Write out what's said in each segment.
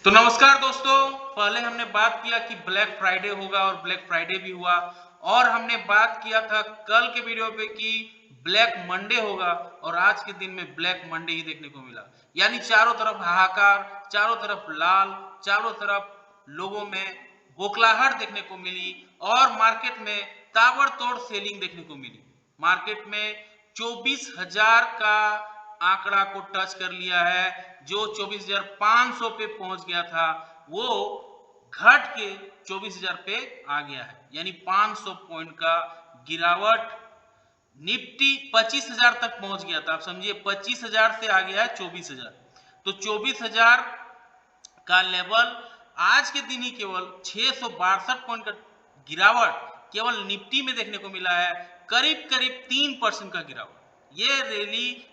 तो नमस्कार दोस्तों, पहले हमने बात किया कि ब्लैक फ्राइडे होगा और ब्लैक फ्राइडे भी हुआ। और हमने बात किया था कल के वीडियो पे कि ब्लैक मंडे होगा और आज के दिन में ब्लैक मंडे ही देखने को मिला। यानी चारों तरफ हाहाकार, चारों तरफ लाल, चारों तरफ लोगों में बोखलाहट देखने को मिली और मार्केट में ताबड़तोड़ सेलिंग देखने को मिली। मार्केट में 24,000 का आंकड़ा को टच कर लिया है। जो 24,500 पे पहुंच गया था वो घट के 24,000 पे आ गया है, यानी 500 पॉइंट का गिरावट। निफ्टी 25,000 तक पहुंच गया था, आप समझिए 25,000 से आ गया है 24,000। तो 24,000 का लेवल आज के दिन ही केवल 662 पॉइंट का गिरावट केवल निफ्टी में देखने को मिला है। करीब करीब 3% का गिरावट।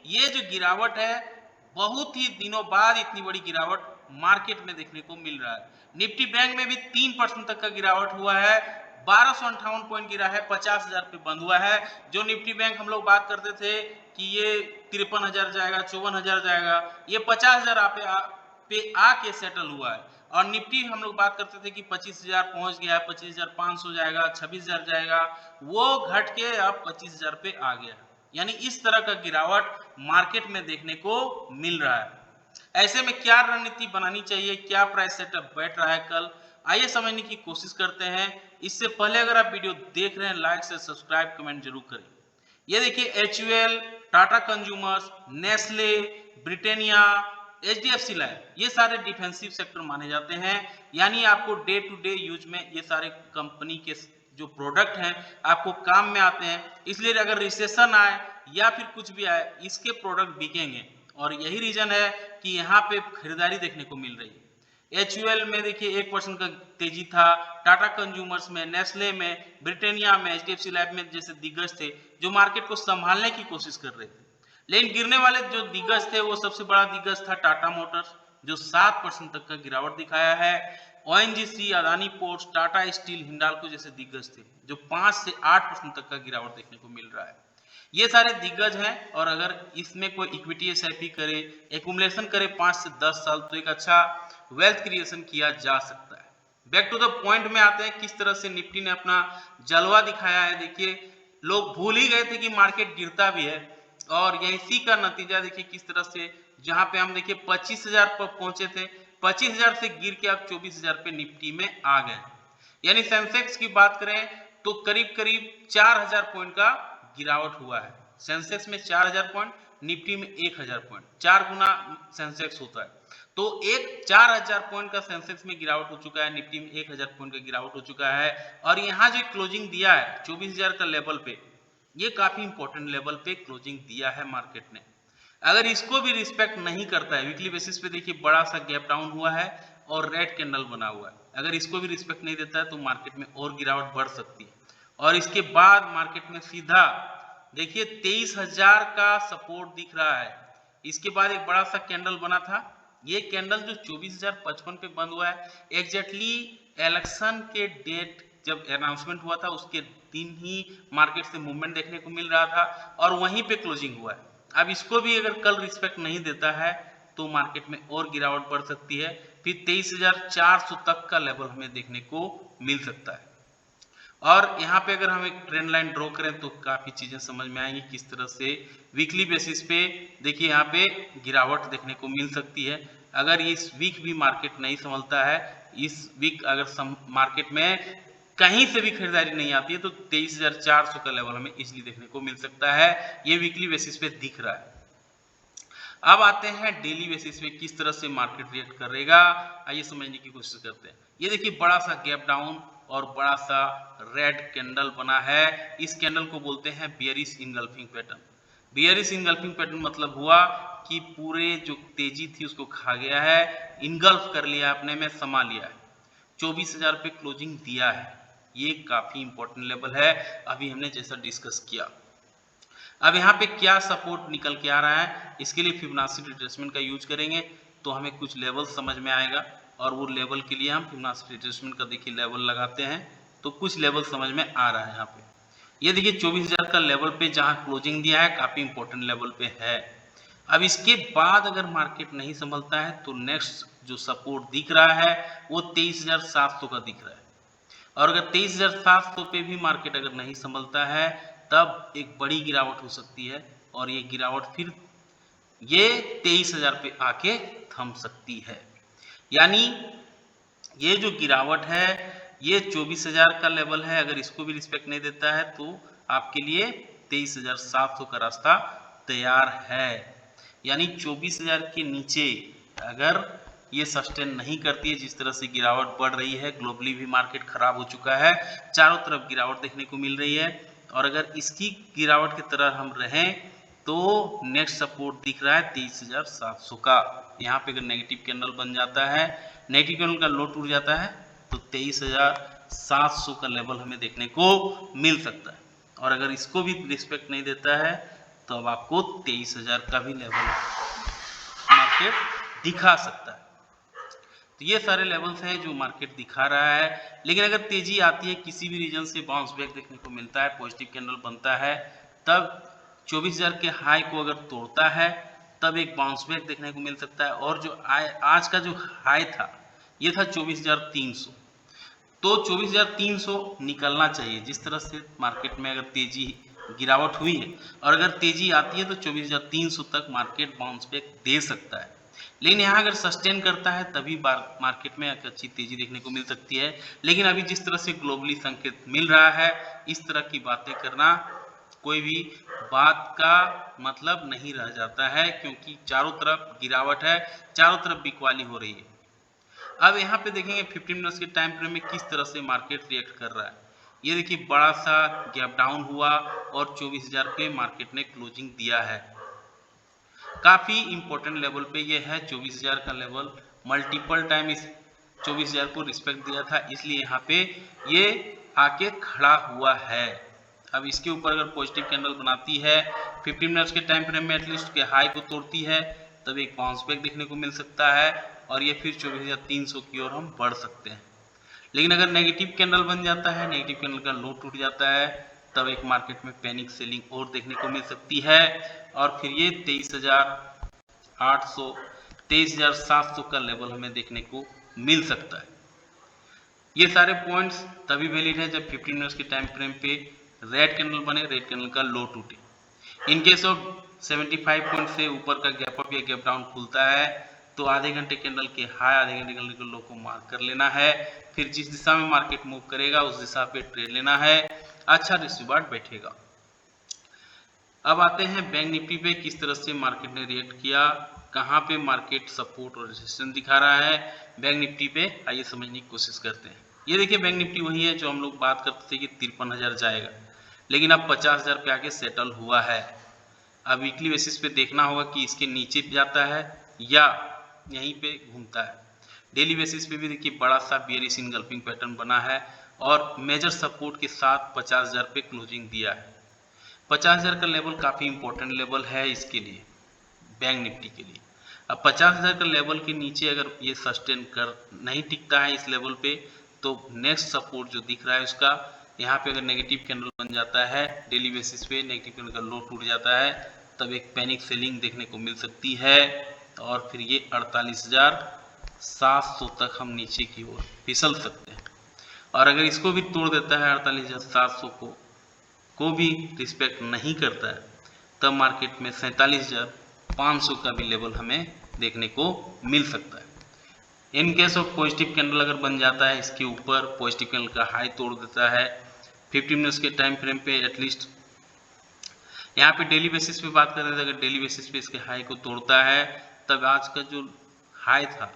ये जो गिरावट है, बहुत ही दिनों बाद इतनी बड़ी गिरावट मार्केट में देखने को मिल रहा है। निफ्टी बैंक में भी 3% तक का गिरावट हुआ है। 1258 पॉइंट गिरा है, 50,000 पे बंद हुआ है। जो निफ्टी बैंक हम लोग बात करते थे कि ये 53,000 जाएगा, 54,000 जाएगा, ये 50,000 पे आके सेटल हुआ है। और निफ्टी हम लोग बात करते थे कि 25,000 पहुंच गया है, 25,500 जाएगा, 26,000 जाएगा, वो घट के अब 25,000 पे आ गया है। यानी इस तरह का गिरावट मार्केट में देखने को मिल रहा है। ऐसे में क्या रणनीति बनानी चाहिए, क्या प्राइस सेटअप बैठ रहा है कल, आइए समझने की कोशिश करते हैं। इससे पहले अगर आप वीडियो देख रहे हैं, लाइक से सब्सक्राइब कमेंट जरूर करें। ये देखिए HUL, Tata consumers, Nestle, Britannia, HDFC life, ये सारे डिफेंसिव सेक्टर माने जाते हैं। यानी आपको डे टू डे यूज में ये सारे कंपनी के जो प्रोडक्ट हैं आपको काम में आते हैं। इसलिए अगर रिसेशन आए या फिर कुछ भी आए, इसके प्रोडक्ट बिकेंगे और यही रीजन है कि यहाँ पे खरीदारी देखने को मिल रही है। एचयूएल में देखिए 1% का तेजी था, टाटा कंज्यूमर्स में, नेस्ले में, ब्रिटानिया में, एचडीएफसी लाइफ में जैसे दिग्गज थे जो मार्केट को संभालने की कोशिश कर रहे थे। लेकिन गिरने वाले जो दिग्गज थे वो सबसे बड़ा दिग्गज था टाटा मोटर्स, जो 7% तक का गिरावट दिखाया है। ONGC, Adani ports, Tata steel, Hindalco जैसे दिग्गज थे जो 5 से 8% तक का गिरावट देखने को मिल रहा है। ये सारे दिग्गज हैं और अगर इसमें कोई इक्विटी एसआईपी करे, एक्यूमुलेशन करे 5 से 10 साल, तो एक अच्छा वेल्थ क्रिएशन किया जा सकता है। बैक टू द पॉइंट में आते हैं, किस तरह से निफ्टी ने अपना जलवा दिखाया है। देखिए लोग भूल ही गए थे कि मार्केट गिरता भी है और इसी का नतीजा देखिए किस तरह से, जहां पे हम देखिए 25,000 पर पहुंचे थे, 25,000 से गिर के आप 24,000 पे निफ्टी में आ गए। यानी सेंसेक्स की बात करें तो करीब करीब 4,000 पॉइंट का गिरावट हुआ है। सेंसेक्स में 4,000 पॉइंट, निफ्टी में 1,000 पॉइंट, 4 गुना सेंसेक्स होता है। तो एक 4,000 पॉइंट का सेंसेक्स में गिरावट हो चुका है, निफ्टी में 1,000 पॉइंट का गिरावट हो चुका है। और यहाँ जो क्लोजिंग दिया है 24,000 का लेवल पे, ये काफी इंपॉर्टेंट लेवल पे क्लोजिंग दिया है मार्केट ने। अगर इसको भी रिस्पेक्ट नहीं करता है, वीकली बेसिस पे देखिए बड़ा सा गैप डाउन हुआ है और रेड कैंडल बना हुआ है, अगर इसको भी रिस्पेक्ट नहीं देता है तो मार्केट में और गिरावट बढ़ सकती है। और इसके बाद मार्केट में सीधा देखिए 23,000 का सपोर्ट दिख रहा है। इसके बाद एक बड़ा सा कैंडल बना था, ये कैंडल जो 24,055 पे बंद हुआ है, एग्जैक्टली इलेक्शन के डेट जब अनाउंसमेंट हुआ था उसके दिन ही मार्केट से मूवमेंट देखने को मिल रहा था और वहीं पे क्लोजिंग हुआ है। अब इसको भी अगर कल रिस्पेक्ट नहीं देता है तो मार्केट में और गिरावट बढ़ सकती है, फिर 23,400 तक का लेवल हमें देखने को मिल सकता है। और यहाँ पे अगर हम एक ट्रेंड लाइन ड्रॉ करें तो काफी चीजें समझ में आएंगी किस तरह से वीकली बेसिस पे देखिए यहाँ पे गिरावट देखने को मिल सकती है। अगर इस वीक भी मार्केट नहीं संभलता है, इस वीक अगर मार्केट में कहीं से भी खरीदारी नहीं आती है तो 23,400 का लेवल हमें इजिली देखने को मिल सकता है। ये वीकली बेसिस पे दिख रहा है। अब आते हैं डेली बेसिस पे किस तरह से मार्केट रिएक्ट करेगा, आइए समझने की कोशिश करते हैं। ये देखिए बड़ा सा गैप डाउन और बड़ा सा रेड कैंडल बना है। इस कैंडल को बोलते हैं bearish engulfing pattern. Bearish engulfing pattern मतलब हुआ कि पूरे जो तेजी थी उसको खा गया है, इंगल्फ कर लिया, अपने में समा लिया है। 24,000 पे क्लोजिंग दिया है, ये काफी इंपॉर्टेंट लेवल है, अभी हमने जैसा डिस्कस किया। अब यहाँ पे क्या सपोर्ट निकल के आ रहा है, इसके लिए फिबोनाची रिट्रेसमेंट का यूज करेंगे तो हमें कुछ लेवल समझ में आएगा और वो लेवल के लिए हम फिबोनाची रिट्रेसमेंट का देखिए लेवल लगाते हैं तो कुछ लेवल समझ में आ रहा है। यहाँ पे ये देखिए 24,000 का लेवल पे जहाँ क्लोजिंग दिया है काफी इंपॉर्टेंट लेवल पे है। अब इसके बाद अगर मार्केट नहीं संभलता है तो नेक्स्ट जो सपोर्ट दिख रहा है वो 23,700 का दिख रहा है, और अगर 23,700 पे भी मार्केट अगर नहीं संभलता है तब एक बड़ी गिरावट हो सकती है, और ये गिरावट फिर ये 23,000 पे आके थम सकती है। यानी ये जो गिरावट है ये 24,000 का लेवल है, अगर इसको भी रिस्पेक्ट नहीं देता है तो आपके लिए 23,700 का रास्ता तैयार है। यानी 24,000 के नीचे अगर ये सस्टेन नहीं करती है, जिस तरह से गिरावट बढ़ रही है, ग्लोबली भी मार्केट खराब हो चुका है, चारों तरफ गिरावट देखने को मिल रही है, और अगर इसकी गिरावट की तरह हम रहें तो नेक्स्ट सपोर्ट दिख रहा है 23,700 का। यहाँ पे अगर नेगेटिव कैंडल बन जाता है, नेगेटिव कैंडल का लो टूट जाता है तो 23,700 का लेवल हमें देखने को मिल सकता है, और अगर इसको भी रिस्पेक्ट नहीं देता है तो अब आपको 23,000 का भी लेवल मार्केट दिखा सकता है। तो ये सारे लेवल्स हैं जो मार्केट दिखा रहा है। लेकिन अगर तेजी आती है, किसी भी रीजन से बाउंस बैक देखने को मिलता है, पॉजिटिव कैंडल बनता है, तब 24,000 के हाई को अगर तोड़ता है तब एक बाउंस बैक देखने को मिल सकता है। और जो आज का जो हाई था ये था 24,300, तो 24,300 निकलना चाहिए। जिस तरह से मार्केट में अगर तेजी गिरावट हुई है और अगर तेजी आती है तो 24,300 तक मार्केट बाउंस बैक दे सकता है। लेकिन यहाँ अगर सस्टेन करता है तभी मार्केट में एक अच्छी तेजी देखने को मिल सकती है। लेकिन अभी जिस तरह से ग्लोबली संकेत मिल रहा है, इस तरह की बातें करना कोई भी बात का मतलब नहीं रह जाता है, क्योंकि चारों तरफ गिरावट है, चारों तरफ बिकवाली हो रही है। अब यहाँ पे देखेंगे 15 मिनट्स के टाइम फ्रेम में किस तरह से मार्केट रिएक्ट कर रहा है। ये देखिए बड़ा सा गैप डाउन हुआ और 24,000 पे मार्केट ने क्लोजिंग दिया है। काफी इंपॉर्टेंट लेवल पे ये है 24,000 का लेवल, मल्टीपल टाइम इस 24,000 को रिस्पेक्ट दिया था, इसलिए यहाँ पे ये आके खड़ा हुआ है। अब इसके ऊपर अगर पॉजिटिव कैंडल बनाती है 15 मिनट्स के टाइम फ्रेम में, एटलीस्ट के हाई को तोड़ती है, तब एक बाउंस बैक देखने को मिल सकता है और ये फिर 24,300 की ओर हम बढ़ सकते हैं। लेकिन अगर नेगेटिव कैंडल बन जाता है, नेगेटिव कैंडल का लो टूट जाता है, तब एक मार्केट में पैनिक सेलिंग और देखने को मिल सकती है, और फिर ये 23,800 23,700 का लेवल हमें देखने को मिल सकता है। ये सारे पॉइंट्स तभी वैलिड है जब 15 मिनट्स के टाइम फ्रेम पे रेड कैंडल बने, रेड कैंडल का लो टूटे। इन केस ऑफ 75 पॉइंट से ऊपर का गैप अप या गैप डाउन खुलता है तो आधे घंटे कैंडल के हाई, आधे घंटे कैंडल के लो को मार्क कर लेना है, फिर जिस दिशा में मार्केट मूव करेगा उस दिशा पे ट्रेड लेना है, अच्छा रिसीवार्ड बैठेगा। अब आते हैं बैंक निफ्टी पे, किस तरह से मार्केट ने रिएक्ट किया, कहाँ पे मार्केट सपोर्ट और रेजिस्टेंस दिखा रहा है। बैंक निफ्टी पे आइए समझने की कोशिश करते हैं। ये देखिए बैंक निफ्टी वही है जो हम लोग बात करते थे कि 53,000 जाएगा, लेकिन अब 50,000 पे आके सेटल हुआ है। अब वीकली बेसिस पे देखना होगा कि इसके नीचे जाता है या यहीं पे घूमता है। डेली बेसिस पे भी देखिए बड़ा सा बेयरिश इनगल्फिंग पैटर्न बना है और मेजर सपोर्ट के साथ 50,000 पे क्लोजिंग दिया है। 50,000 का लेवल काफी इंपॉर्टेंट लेवल है इसके लिए, बैंक निफ्टी के लिए। अब 50,000 का लेवल के नीचे अगर ये सस्टेन कर नहीं टिकता है इस लेवल पे, तो नेक्स्ट सपोर्ट जो दिख रहा है उसका, यहाँ पे अगर नेगेटिव कैंडल बन जाता है डेली बेसिस पे, नेगेटिव कैंडल का लो टूट जाता है, तब एक पैनिक सेलिंग देखने को मिल सकती है और फिर ये 48,700 तक हम नीचे की ओर फिसल सकते हैं। और अगर इसको भी तोड़ देता है 48,700 को भी रिस्पेक्ट नहीं करता है, तब मार्केट में 47,500 का भी लेवल हमें देखने को मिल सकता है। In case of positive candle अगर बन जाता है इसके ऊपर, पॉजिटिव कैंडल का हाई तोड़ देता है 15 मिनट्स के टाइम फ्रेम पे, एटलीस्ट यहाँ पे डेली बेसिस पे बात कर रहे थे, अगर डेली बेसिस पे इसके हाई को तोड़ता है तब आज का जो हाई था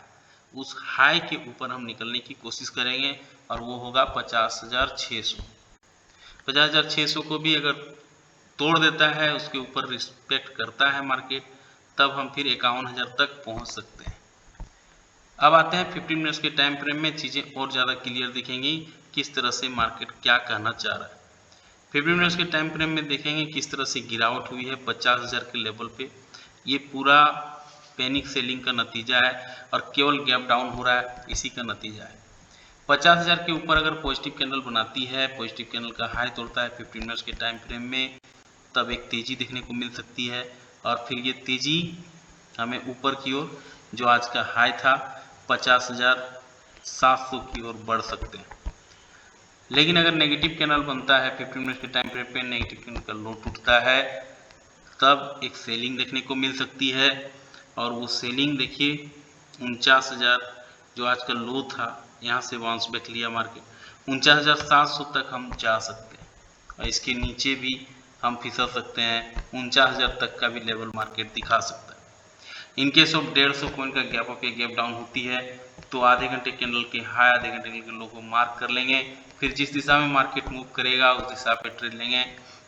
उस हाई के ऊपर हम निकलने की कोशिश करेंगे और वो होगा 50,600। 50,600 को भी अगर तोड़ देता है, उसके ऊपर रिस्पेक्ट करता है मार्केट, तब हम फिर 51,000 तक पहुंच सकते हैं। अब आते हैं 15 मिनट्स के टाइम फ्रेम में, चीजें और ज्यादा क्लियर दिखेंगी किस तरह से मार्केट क्या कहना चाह रहा है। 15 मिनट्स के टाइम फ्रेम में देखेंगे किस तरह से गिरावट हुई है 50,000 के लेवल पे। ये पूरा पैनिक सेलिंग का नतीजा है और केवल गैप डाउन हो रहा है, इसी का नतीजा है। 50,000 के ऊपर अगर पॉजिटिव कैंडल बनाती है, पॉजिटिव कैंडल का हाई तोड़ता है 15 मिनट्स के टाइम फ्रेम में, तब एक तेजी देखने को मिल सकती है और फिर ये तेजी हमें ऊपर की ओर जो आज का हाई था 50,700 की ओर बढ़ सकते हैं। लेकिन अगर नेगेटिव कैनल बनता है 15 मिनट के टाइम फ्रेम पे, नेगेटिव कैनल का लो टूटता है, तब एक सेलिंग देखने को मिल सकती है। और वो सेलिंग देखिए 49,000 जो आज का लो था, यहाँ से बाउंस बैक लिया मार्केट, 49,700 तक हम जा सकते हैं और इसके नीचे भी हम फिसल सकते हैं, 49,000 तक का भी लेवल मार्केट दिखा सकता है। इनकेस ऑफ 150 पॉइंट का गैप अप या गैप डाउन होती है तो आधे घंटे कैंडल के हाई, आधे घंटे कैंडल के लो को मार्क कर लेंगे, फिर जिस दिशा में मार्केट मूव करेगा उस दिशा पे ट्रेड लेंगे,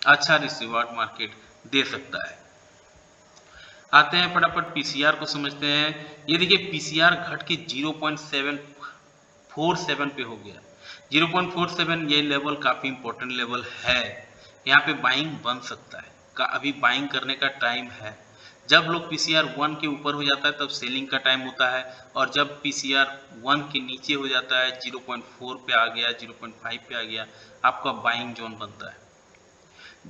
अच्छा रिस्क रिवार्ड मार्केट दे सकता है। आते हैं फटाफट पीसीआर को समझते हैं। ये देखिए पीसीआर घट के 0.747 पे हो गया। 0.47 ये लेवल काफी इंपॉर्टेंट लेवल है, यहाँ पे बाइंग बन सकता है, अभी बाइंग करने का टाइम है। जब लोग पीसीआर 1 के ऊपर हो जाता है तब सेलिंग का टाइम होता है, और जब पीसीआर 1 के नीचे हो जाता है 0.4 पे आ गया, 0.5 पे आ गया, आपका बाइंग जोन बनता है।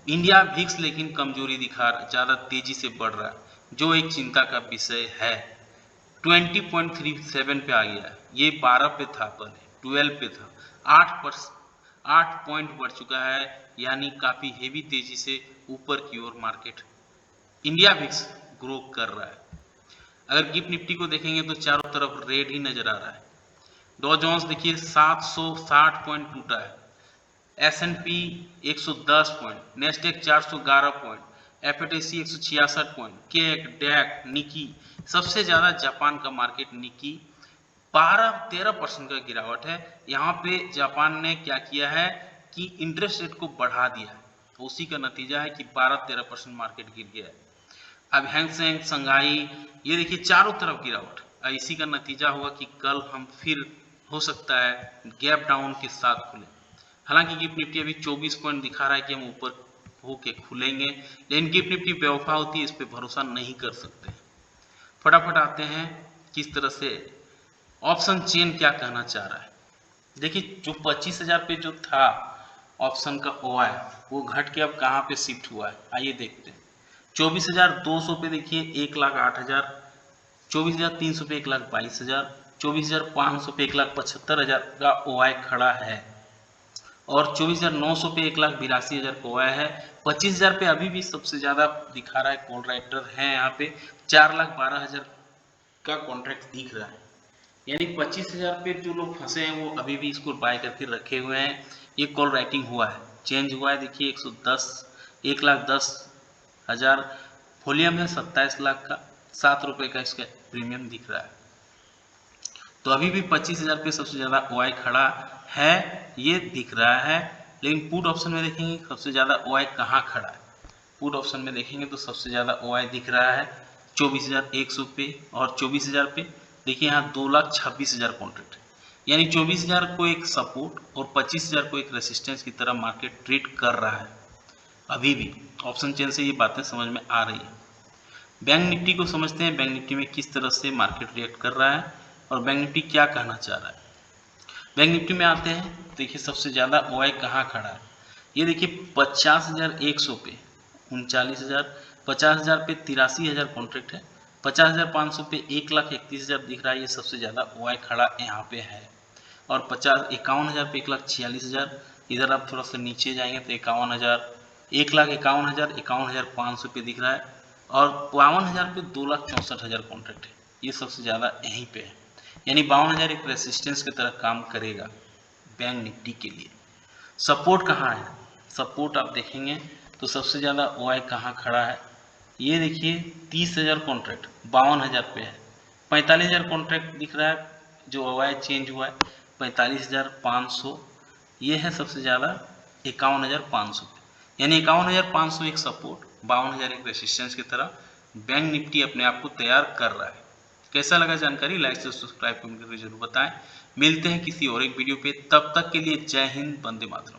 इंडिया विक्स लेकिन कमजोरी दिखा रहा, ज्यादा तेजी से बढ़ रहा है, जो एक चिंता का विषय है। 20.37 पे आ गया, ये 12 पे था, पहले 12 पे था, 8 पॉइंट बढ़ चुका है, यानी काफी हेवी तेजी से ऊपर की ओर मार्केट इंडिया विक्स ग्रो कर रहा है। अगर गिफ्ट निफ्टी को देखेंगे तो चारों तरफ रेड ही नजर आ रहा है। डॉ जोन्स देखिए 760 पॉइंट टूटा है, S&P 110 point, Nasdaq 411 point, FTC 166 point, CAC, DAX, Nikkei, सबसे ज्यादा जापान का मार्केट निकी 12-13% का गिरावट है। यहाँ पे जापान ने क्या किया है कि इंटरेस्ट रेट को बढ़ा दिया है, उसी का नतीजा है कि 12-13% मार्केट गिर गया है। अब हैंगसेंग, संघाई, ये देखिए चारों तरफ गिरावट, इसी का नतीजा होगा कि कल हम फिर हो सकता है गैप डाउन के साथ खुले। हालांकि गिफ्ट निफ्टी अभी 24 पॉइंट दिखा रहा है कि हम ऊपर होके खुलेंगे, लेकिन गिफ्ट निफ्टी बेवफा होती है, इस पे भरोसा नहीं कर सकते। फटाफट आते हैं किस तरह से ऑप्शन चेन क्या कहना चाह रहा है। देखिए जो 25,000 पे जो था ऑप्शन का ओआई, वो घट के अब कहाँ पे शिफ्ट हुआ है, आइए देखते हैं। 24,200 पे देखिए 1,08,000, 24,300 पे 1,22,000, 24,500 पे 1,75,000 का ओआई खड़ा है, और 24,900 पे 1,82,000 का ओआई है। 25,000 पे अभी भी सबसे ज्यादा दिखा रहा है, कॉल राइटर है यहाँ पे 4,12,000 का कॉन्ट्रैक्ट दिख रहा है, यानी 25,000 पे जो लोग फंसे हैं वो अभी भी इसको बाय करके रखे हुए हैं। ये कॉल राइटिंग हुआ है, चेंज हुआ है, देखिए 1,10,000 वॉल्यूम है, 27 लाख का, 7 रुपए का इसका प्रीमियम दिख रहा है। तो अभी भी 25,000 पे सबसे ज्यादा ओआई खड़ा है, ये दिख रहा है। लेकिन पुट ऑप्शन में देखेंगे सबसे ज्यादा ओआई कहाँ खड़ा है, पुट ऑप्शन में देखेंगे तो सबसे ज्यादा ओआई दिख रहा है 24,100 पे, और 24,000 पे देखिए यहाँ 2,26,000 कॉन्ट्रैक्ट, यानी 24,000 को एक सपोर्ट और 25,000 को एक रेसिस्टेंस की तरह मार्केट ट्रीट कर रहा है। अभी भी ऑप्शन चेन से ये बातें समझ में आ रही है। बैंक निफ्टी को समझते हैं, बैंक निफ्टी में किस तरह से मार्केट रिएक्ट कर रहा है और बैंक निफ्टी क्या कहना चाह रहा है। बैंक निफ्टी में आते हैं, देखिए सबसे ज्यादा ओआई कहाँ खड़ा है, ये देखिए 50,100 पे 39,000, 50,000 पे 83,000 कॉन्ट्रैक्ट है, 50,500 पे 1,31,000 दिख रहा है, ये सबसे ज्यादा ओआई खड़ा यहाँ पे है। और 51,000 पे 1,46,000, इधर आप थोड़ा सा नीचे जाएंगे तो 51,000, 1,51,000, 51,500 पे दिख रहा है, और 52,000 पे 2,64,000 कॉन्ट्रैक्ट है, ये सबसे ज्यादा यहीं पे है, यानी 52,000 एक रेसिस्टेंस की तरह काम करेगा बैंक निफ्टी के लिए। सपोर्ट कहाँ है, सपोर्ट आप देखेंगे तो सबसे ज़्यादा ओआई कहाँ खड़ा है, ये देखिए 30,000 कॉन्ट्रैक्ट 52,000 पे है, 45,000 कॉन्ट्रैक्ट दिख रहा है जो ओआई चेंज हुआ है 45,500, ये है सबसे ज़्यादा 51,500 पे, यानी 51,500 एक सपोर्ट, 52,000 एक रेसिस्टेंस की तरह बैंक निफ्टी अपने आप को तैयार कर रहा है। कैसा लगा जानकारी, लाइक से सब्सक्राइब करके जरूर बताएं। मिलते हैं किसी और एक वीडियो पे, तब तक के लिए जय हिंद, वंदे मातरम।